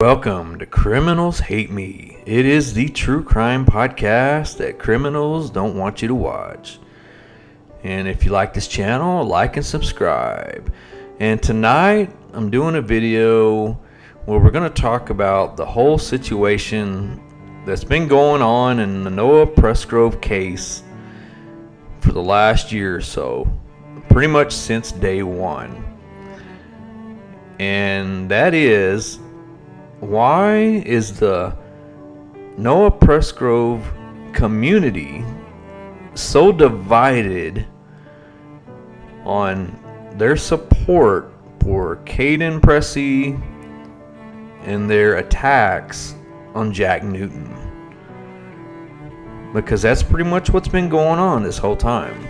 Welcome to Criminals Hate Me. It is the true crime podcast that criminals don't want you to watch. And if you like this channel, like and subscribe. And tonight, I'm doing a video where we're going to talk about the whole situation that's been going on in the Noah Presgrove case for the last year or so. Pretty much since day one. And that is, why is the Noah Presgrove community so divided on their support for Kaden Pressy and their attacks on Jack Newton? Because that's pretty much what's been going on this whole time.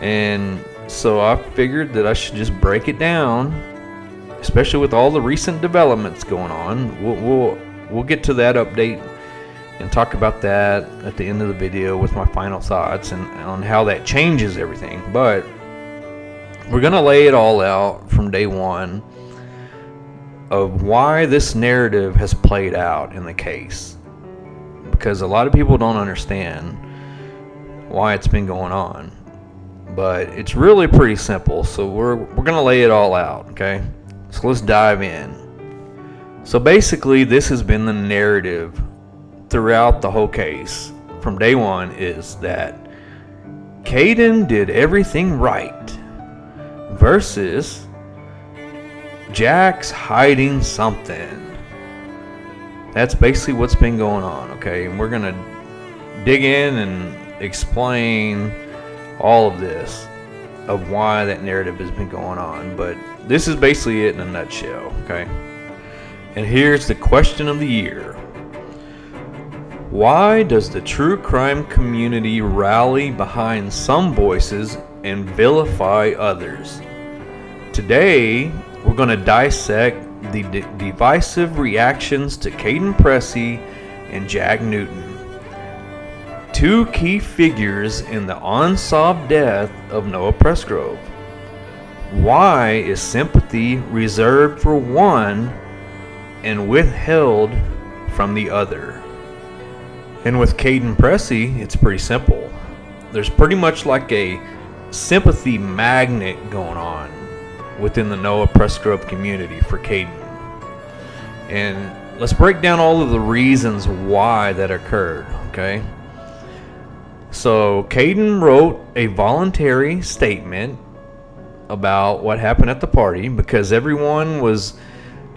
And so I figured that I should just break it down, especially with all the recent developments going on. We'll get to that update and talk about that at the end of the video with my final thoughts and on how that changes everything. But we're going to lay it all out from day one of why this narrative has played out in the case. Because a lot of people don't understand why it's been going on. But it's really pretty simple. So we're going to lay it all out, okay? So let's dive in. So basically, this has been the narrative throughout the whole case from day one, is that Kaden did everything right versus Jack's hiding something. That's basically what's been going on, okay? And we're going to dig in and explain all of this, of why that narrative has been going on. But this is basically it in a nutshell, okay? And here's the question of the year. Why does the true crime community rally behind some voices and vilify others? Today, we're going to dissect the divisive reactions to Kaden Pressy and Jack Newton, two key figures in the unsolved death of Noah Presgrove. Why is sympathy reserved for one and withheld from the other? And with Kaden Pressy, it's pretty simple. There's pretty much like a sympathy magnet going on within the Noah Presgrove community for Kaden. And let's break down all of the reasons why that occurred, okay? So Kaden wrote a voluntary statement about what happened at the party because everyone was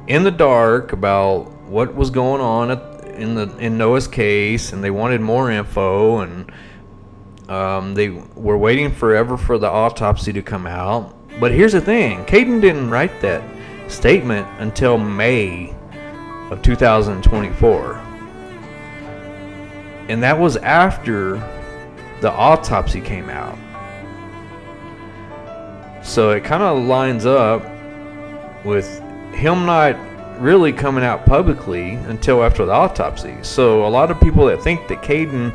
in the dark about what was going on in Noah's case, and they wanted more info, and they were waiting forever for the autopsy to come out. But here's the thing, Kaden didn't write that statement until May of 2024, and that was after the autopsy came out. So it kind of lines up with him not really coming out publicly until after the autopsy. So a lot of people that think that Kaden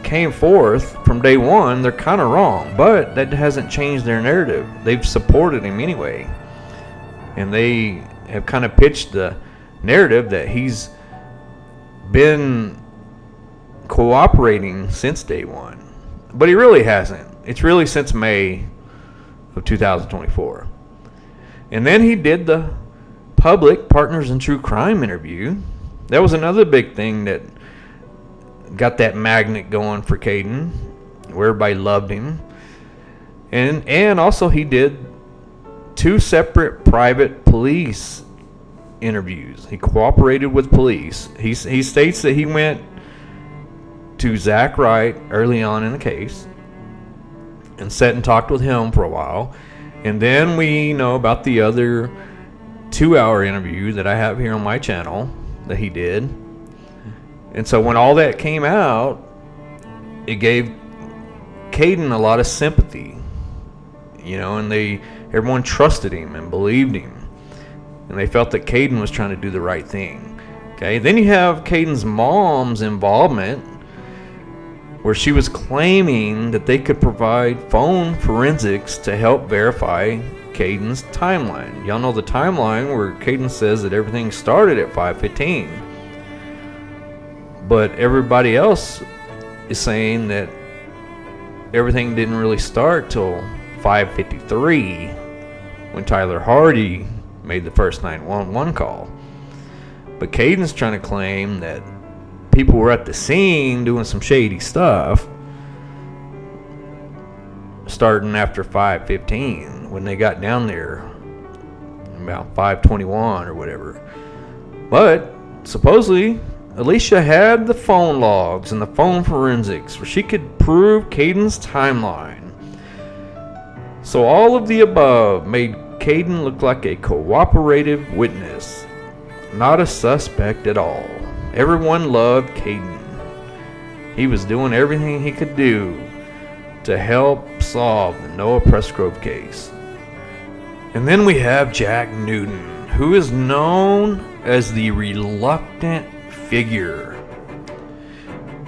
came forth from day one, they're kind of wrong. But that hasn't changed their narrative. They've supported him anyway. And they have kind of pitched the narrative that he's been cooperating since day one. But he really hasn't. It's really since May of 2024. And then he did the public Partners in True Crime interview. That was another big thing that got that magnet going for Kaden, where everybody loved him. And also he did two separate private police interviews. He cooperated with police. He states that he went to Zach Wright early on in the case and sat and talked with him for a while. And then we know about the other 2-hour interview that I have here on my channel that he did. And so when all that came out, it gave Kaden a lot of sympathy, and everyone trusted him and believed him, and they felt that Kaden was trying to do the right thing. Okay, then you have Kaden's mom's involvement, where she was claiming that they could provide phone forensics to help verify Kaden's timeline. Y'all know the timeline where Kaden says that everything started at 5:15. But everybody else is saying that everything didn't really start till 5:53 when Tyler Hardy made the first 911 call. But Kaden's trying to claim that people were at the scene doing some shady stuff starting after 5:15 when they got down there about 5:21 or whatever. But supposedly Alicia had the phone logs and the phone forensics where she could prove Kaden's timeline. So all of the above made Kaden look like a cooperative witness, not a suspect at all. Everyone loved Kaden. He was doing everything he could do to help solve the Noah Presgrove case. And then we have Jack Newton, who is known as the reluctant figure.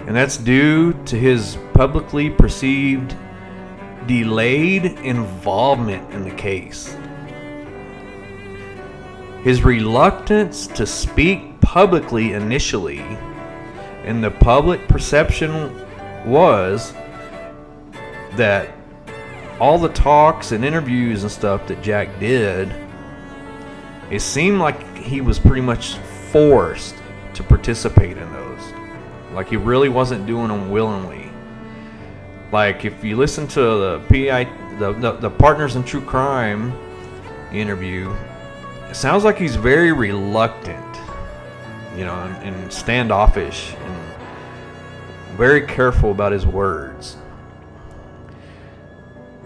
And that's due to his publicly perceived delayed involvement in the case. His reluctance to speak publicly initially, and the public perception was that all the talks and interviews and stuff that Jack did, it seemed like he was pretty much forced to participate in those. Like he really wasn't doing them willingly. Like if you listen to the Partners in True Crime interview, it sounds like he's very reluctant, and standoffish and very careful about his words.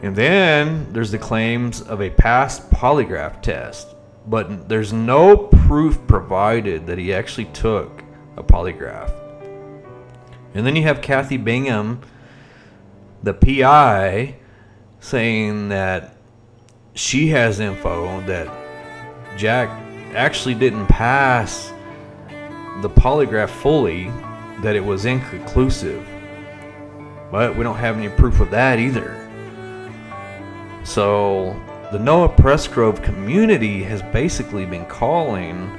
And then there's the claims of a past polygraph test, but there's no proof provided that he actually took a polygraph. And then you have Kathy Bingham, the PI, saying that she has info that Jack actually didn't pass the polygraph fully, that it was inconclusive. But we don't have any proof of that either. So the Noah Presgrove community has basically been calling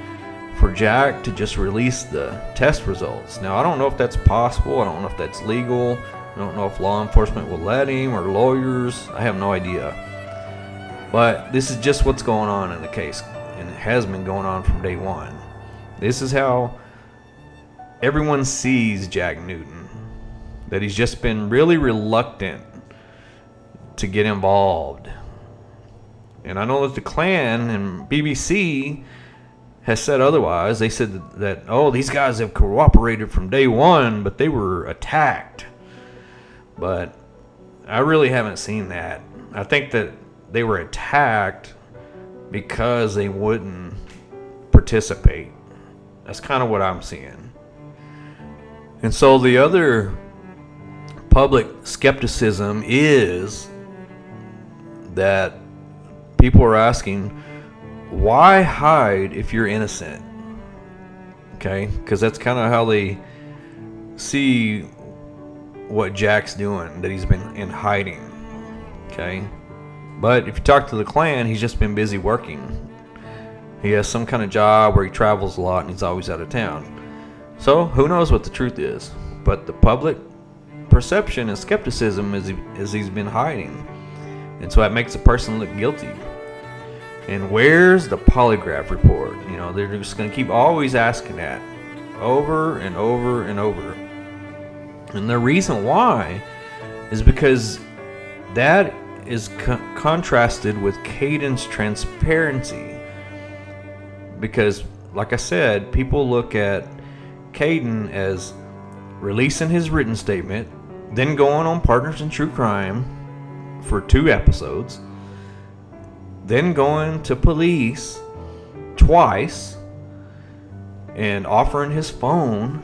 for Jack to just release the test results. Now, I don't know if that's possible. I don't know if that's legal. I don't know if law enforcement will let him or lawyers. I have no idea. But this is just what's going on in the case, and it has been going on from day one. This is how everyone sees Jack Newton, that he's just been really reluctant to get involved. And I know that the Klan and BBC has said otherwise. They said that these guys have cooperated from day one, but they were attacked. But I really haven't seen that. I think that they were attacked because they wouldn't participate. That's kind of what I'm seeing. And so the other public skepticism is that people are asking, why hide if you're innocent? Okay, because that's kind of how they see what Jack's doing, that he's been in hiding. Okay, but if you talk to the Klan, he's just been busy working. He has some kind of job where he travels a lot and he's always out of town. So who knows what the truth is? But the public perception and skepticism is he's been hiding. And so that makes a person look guilty. And where's the polygraph report? They're just going to keep always asking that over and over and over. And the reason why is because that is contrasted with Kaden's transparency. Because, like I said, people look at Kaden as releasing his written statement, then going on Partners in True Crime for 2 episodes, then going to police twice and offering his phone,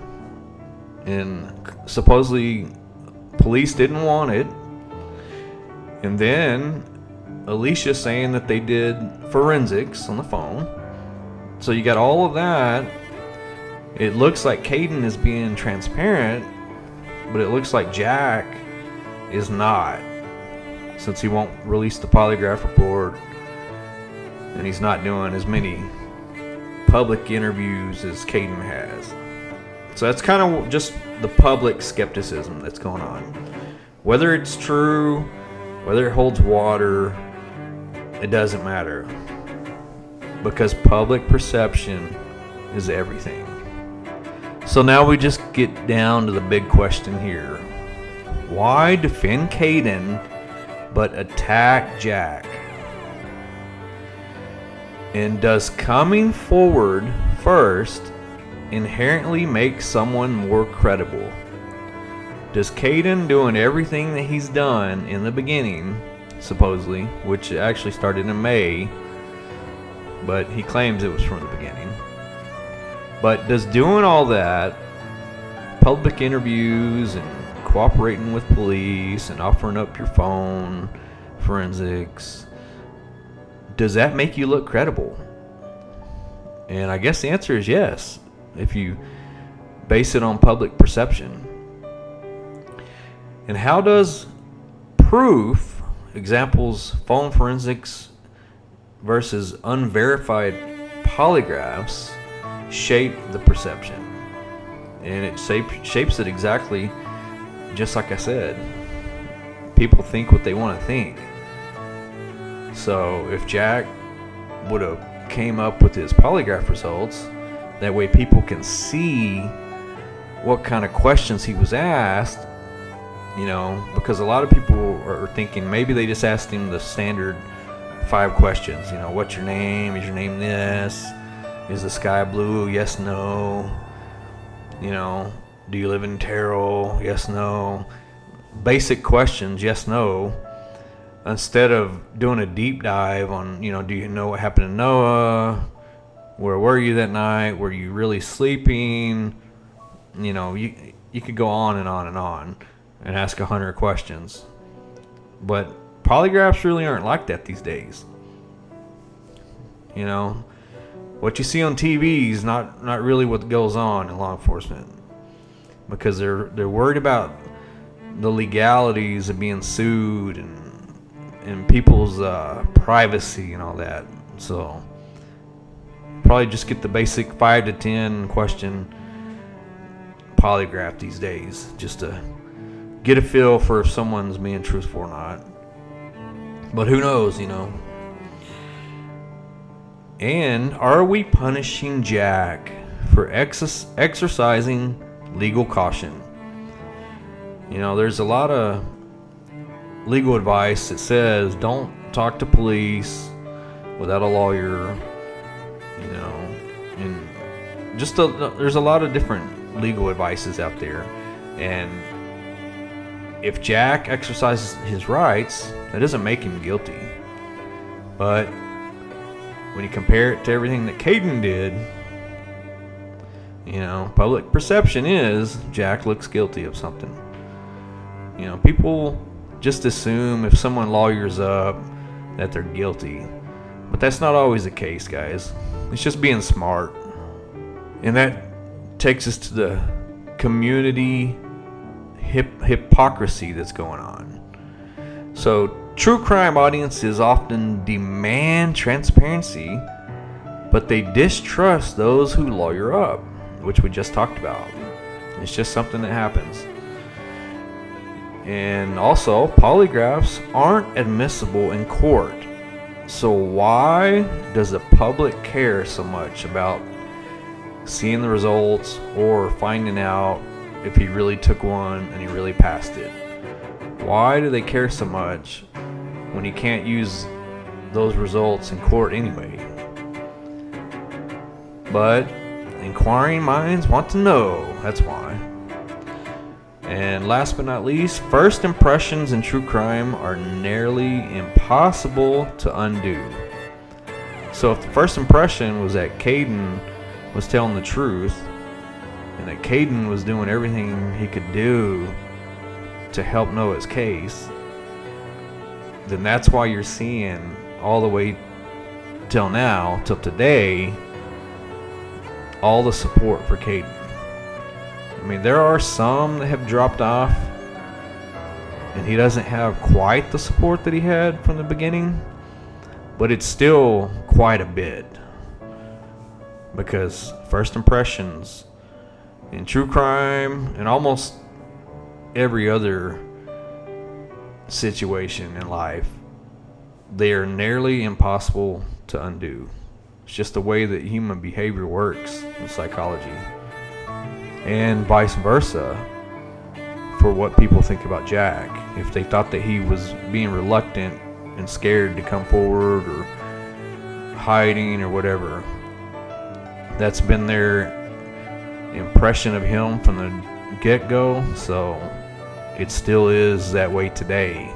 and supposedly police didn't want it, and then Alicia saying that they did forensics on the phone. So you got all of that. It looks like Kaden is being transparent, but it looks like Jack is not, since he won't release the polygraph report and he's not doing as many public interviews as Kaden has. So that's kind of just the public skepticism that's going on. Whether it's true, whether it holds water, it doesn't matter, because public perception is everything. So now we just get down to the big question here. Why defend Kaden but attack Jack? And does coming forward first inherently make someone more credible? Does Kaden doing everything that he's done in the beginning, supposedly, which actually started in May, but he claims it was from the beginning, but does doing all that, public interviews and cooperating with police and offering up your phone, forensics, does that make you look credible? And I guess the answer is yes, if you base it on public perception. And how does proof, examples, phone forensics versus unverified polygraphs, shape the perception? And it shapes it exactly just like I said. People think what they want to think. So if Jack would have came up with his polygraph results, that way people can see what kind of questions he was asked, because a lot of people are thinking maybe they just asked him the standard 5 questions. What's your name? Is your name this? Is the sky blue? Yes, no. Do you live in Terrell? Yes, no. Basic questions, yes, no. Instead of doing a deep dive on, do you know what happened to Noah? Where were you that night? Were you really sleeping? You could go on and on and on and ask 100 questions. But polygraphs really aren't like that these days. What you see on TV is not really what goes on in law enforcement, because they're worried about the legalities of being sued and people's privacy and all that. So probably just get the basic 5 to 10 question polygraph these days, just to get a feel for if someone's being truthful or not. But who knows, And are we punishing Jack for exercising legal caution? There's a lot of legal advice that says don't talk to police without a lawyer, and there's a lot of different legal advices out there. And if Jack exercises his rights, that doesn't make him guilty. But when you compare it to everything that Kaden did, public perception is Jack looks guilty of something. People just assume if someone lawyers up that they're guilty. But that's not always the case, guys. It's just being smart. And that takes us to the community hypocrisy that's going on. So true crime audiences often demand transparency, but they distrust those who lawyer up, which we just talked about. It's just something that happens. And also, polygraphs aren't admissible in court. So why does the public care so much about seeing the results or finding out if he really took one and he really passed it? Why do they care so much when he can't use those results in court anyway? But inquiring minds want to know. That's why. And last but not least, first impressions in true crime are nearly impossible to undo. So if the first impression was that Kaden was telling the truth, and that Kaden was doing everything he could do to help Noah's case, then that's why you're seeing all the way till now, till today, all the support for Kaden. I mean, there are some that have dropped off, and he doesn't have quite the support that he had from the beginning. but it's still quite a bit, because first impressions in true crime and almost every other situation in life, they are nearly impossible to undo. It's just the way that human behavior works in psychology, and vice versa for what people think about Jack. If they thought that he was being reluctant and scared to come forward or hiding or whatever, that's been their impression of him from the get-go, so it still is that way today,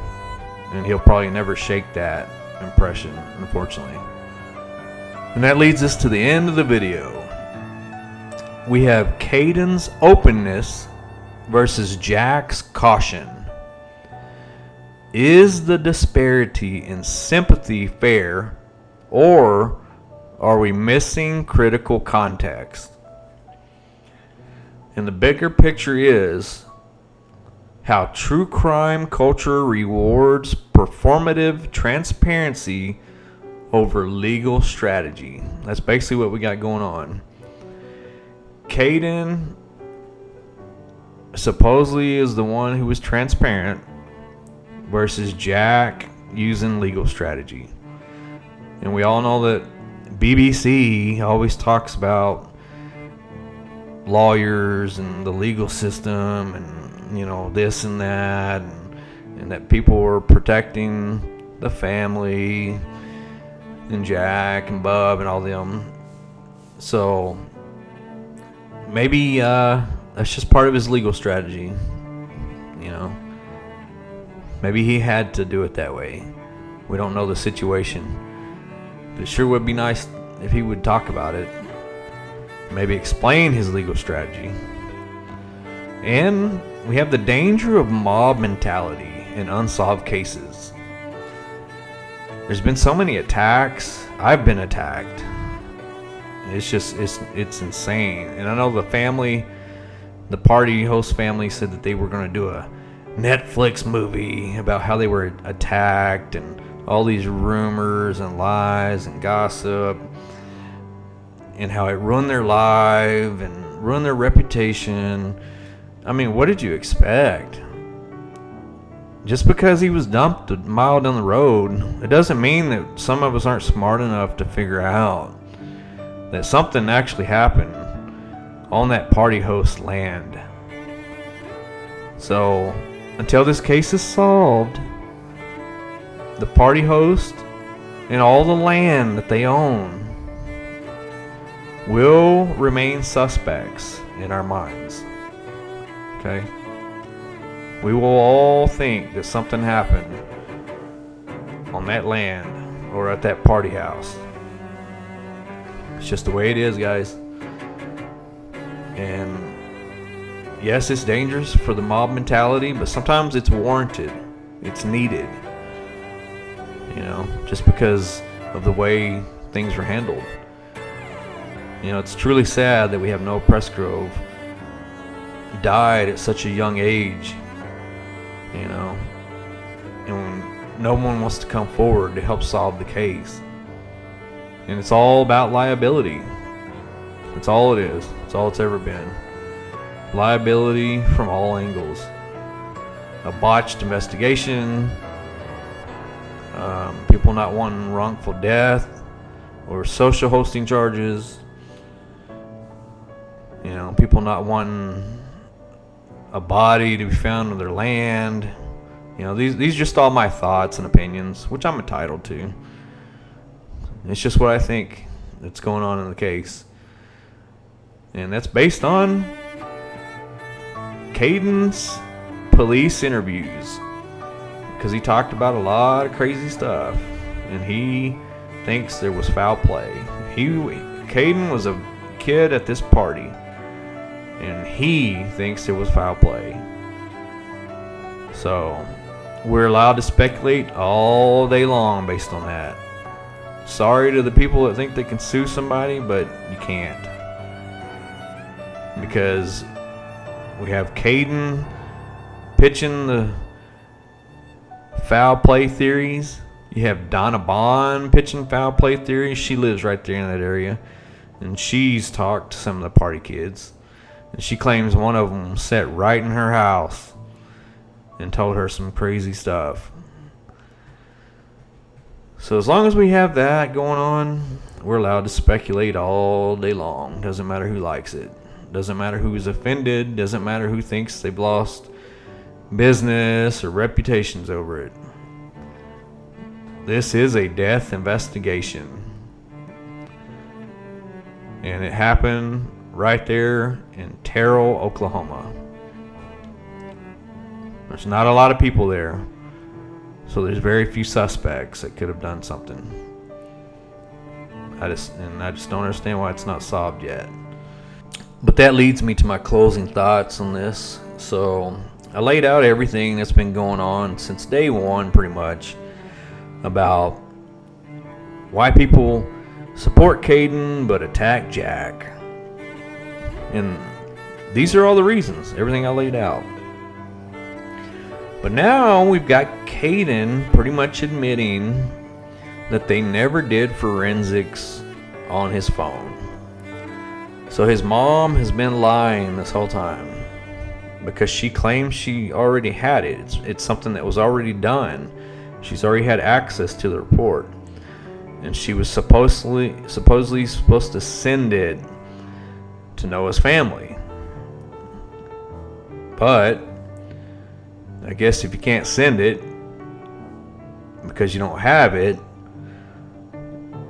and he'll probably never shake that impression, unfortunately. And that leads us to the end of the video. We have Kaden's openness versus Jack's caution. Is the disparity in sympathy fair, or are we missing critical context? And the bigger picture is how true crime culture rewards performative transparency over legal strategy. That's basically what we got going on. Kaden supposedly is the one who was transparent versus Jack using legal strategy. And we all know that BBC always talks about lawyers and the legal system and, you know, this and that, and that people were protecting the family and Jack and Bub and all them. So maybe that's just part of his legal strategy, you know. Maybe he had to do it that way. We don't know the situation, but it sure would be nice if he would talk about it, maybe explain his legal strategy. And we have the danger of mob mentality in unsolved cases. There's been so many attacks. I've been attacked. It's just, it's insane. And I know the family, the party host family, said that they were going to do a Netflix movie about how they were attacked and all these rumors and lies and gossip and how it ruined their life and ruined their reputation. I mean, what did you expect? Just because he was dumped a mile down the road, it doesn't mean that some of us aren't smart enough to figure out that something actually happened on that party host land. So, until this case is solved, the party host and all the land that they own will remain suspects in our minds. Okay? We will all think that something happened on that land or at that party house. It's just the way it is, guys. And yes, it's dangerous for the mob mentality, but sometimes it's warranted. It's needed. You know, just because of the way things were handled. You know, it's truly sad that we have Noah Presgrove died at such a young age. You know, and no one wants to come forward to help solve the case. And it's all about liability. That's all it is. That's all it's ever been. Liability from all angles. A botched investigation, people not wanting wrongful death or social hosting charges, you know, people not wanting a body to be found on their land. You know, these are just all my thoughts and opinions, which I'm entitled to. It's just what I think that's going on in the case. And that's based on Kaden's police interviews, because he talked about a lot of crazy stuff, and he thinks there was foul play. Kaden was a kid at this party, and he thinks there was foul play. So we're allowed to speculate all day long based on that. Sorry to the people that think they can sue somebody, but you can't, because we have Kaden pitching the foul play theories, You have Donna Bond pitching foul play theory. She lives right there in that area. And she's talked to some of the party kids. And she claims one of them sat right in her house and told her some crazy stuff. So as long as we have that going on, we're allowed to speculate all day long. Doesn't matter who likes it. Doesn't matter who's offended. Doesn't matter who thinks they've lost business or reputations over it. This is a death investigation. And it happened right there in Terrell, Oklahoma. There's not a lot of people there. So there's very few suspects that could have done something. I just don't understand why it's not solved yet. But that leads me to my closing thoughts on this. So I laid out everything that's been going on since day one, pretty much, about why people support Kaden but attack Jack. And these are all the reasons, everything I laid out. But now we've got Kaden pretty much admitting that they never did forensics on his phone. So his mom has been lying this whole time because she claims she already had it. It's something that was already done. She's already had access to the report. And she was supposedly supposed to send it to Noah's family. But I guess if you can't send it because you don't have it,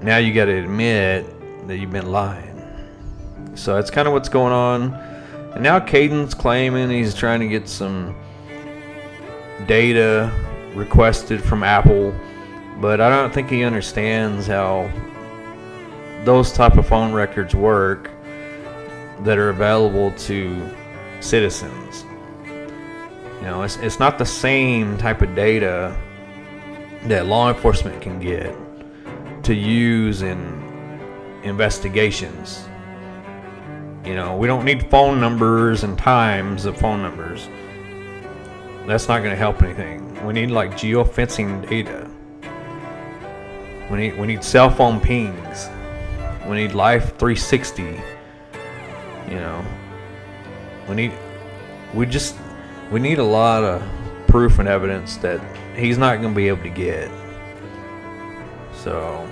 now you got to admit that you've been lying. So that's kind of what's going on. And now Kaden's claiming he's trying to get some data requested from Apple, but I don't think he understands how those type of phone records work that are available to citizens. You know, it's not the same type of data that law enforcement can get to use in investigations. You know, we don't need phone numbers and times of phone numbers. That's not going to help anything. We need like geofencing data. We need cell phone pings. We need Life 360. You know, we need a lot of proof and evidence that he's not going to be able to get. So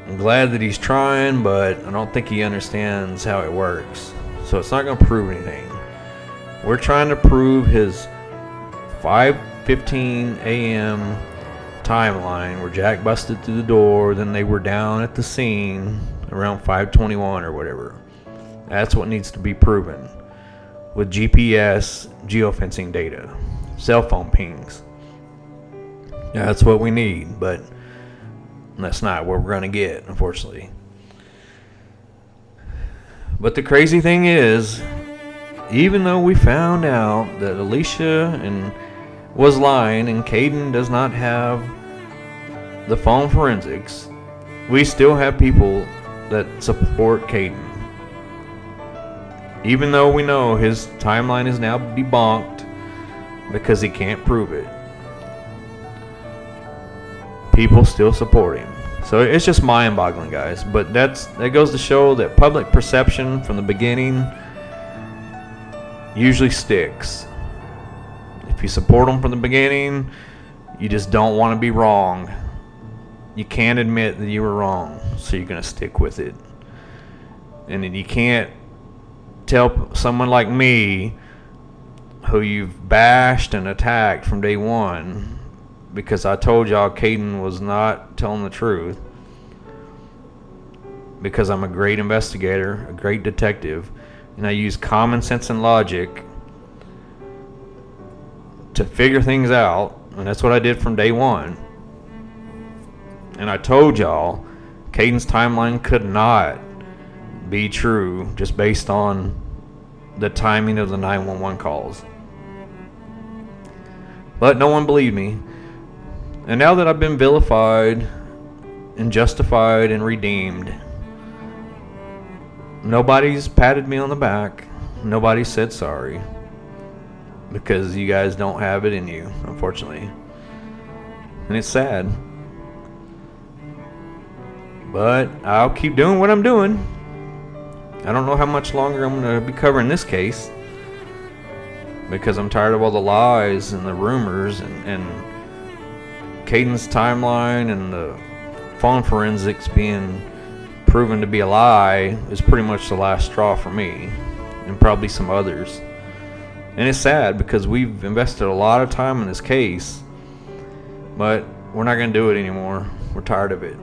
I'm glad that he's trying, but I don't think he understands how it works. So it's not going to prove anything. We're trying to prove his 5:15 a.m. timeline where Jack busted through the door, then they were down at the scene around 5:21 or whatever. That's what needs to be proven with GPS geofencing data, cell phone pings. That's what we need, but that's not what we're going to get, unfortunately. But the crazy thing is, even though we found out that Alicia was lying and Kaden does not have the phone forensics, we still have people that support Kaden. Even though we know his timeline is now debunked because he can't prove it, people still support him. So it's just mind-boggling, guys. But that goes to show that public perception from the beginning usually sticks. If you support them from the beginning, you just don't want to be wrong. You can't admit that you were wrong, so you're going to stick with it. And then you can't tell someone like me, who you've bashed and attacked from day one, because I told y'all Kaden was not telling the truth, because I'm a great investigator, a great detective, and I use common sense and logic to figure things out, and that's what I did from day one. And I told y'all Kaden's timeline could not be true just based on the timing of the 911 calls. But no one believed me. And now that I've been vilified and justified and redeemed, nobody's patted me on the back. Nobody said sorry. Because you guys don't have it in you, unfortunately. and it's sad. But I'll keep doing what I'm doing. I don't know how much longer I'm going to be covering this case, because I'm tired of all the lies and the rumors and Kaden's timeline and the phone forensics being proven to be a lie is pretty much the last straw for me, and probably some others. And it's sad because we've invested a lot of time in this case, but we're not going to do it anymore. We're tired of it.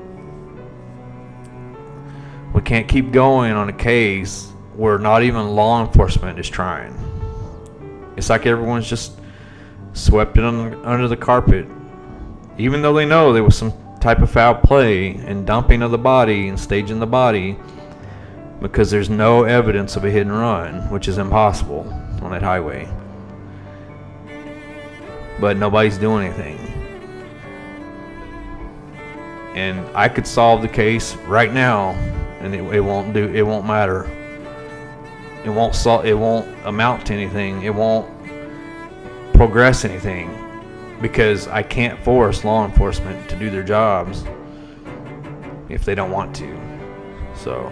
We can't keep going on a case where not even law enforcement is trying. It's like everyone's just swept it under the carpet, even though they know there was some type of foul play and dumping of the body and staging the body, because there's no evidence of a hit and run, which is impossible on that highway. But nobody's doing anything. And I could solve the case right now, and it won't matter. It won't amount to anything. It won't progress anything, because I can't force law enforcement to do their jobs if they don't want to. So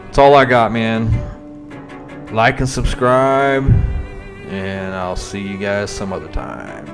that's all I got, man. Like and subscribe, and I'll see you guys some other time.